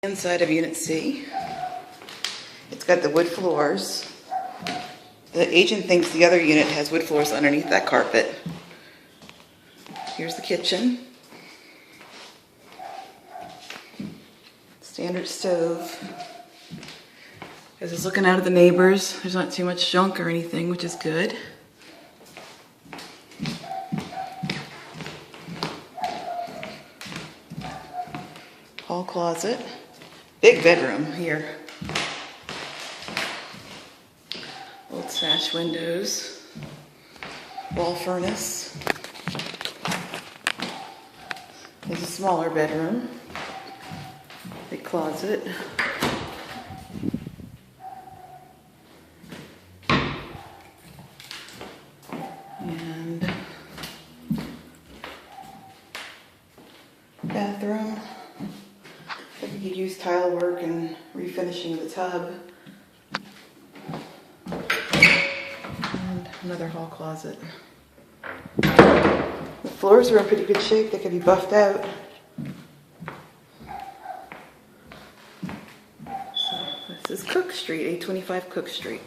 Inside of Unit C. It's got the wood floors. The agent thinks the other unit has wood floors underneath that carpet. Here's the kitchen. Standard stove. As it's looking out at the neighbors, there's not too much junk or anything, which is good. Hall closet. Big bedroom here. Old sash windows. Wall furnace. There's a smaller bedroom. Big closet. And bathroom. I think you could use tile work and refinishing the tub. And another hall closet. The floors are in pretty good shape. They could be buffed out. So this is Cook Street, 825 Cook Street.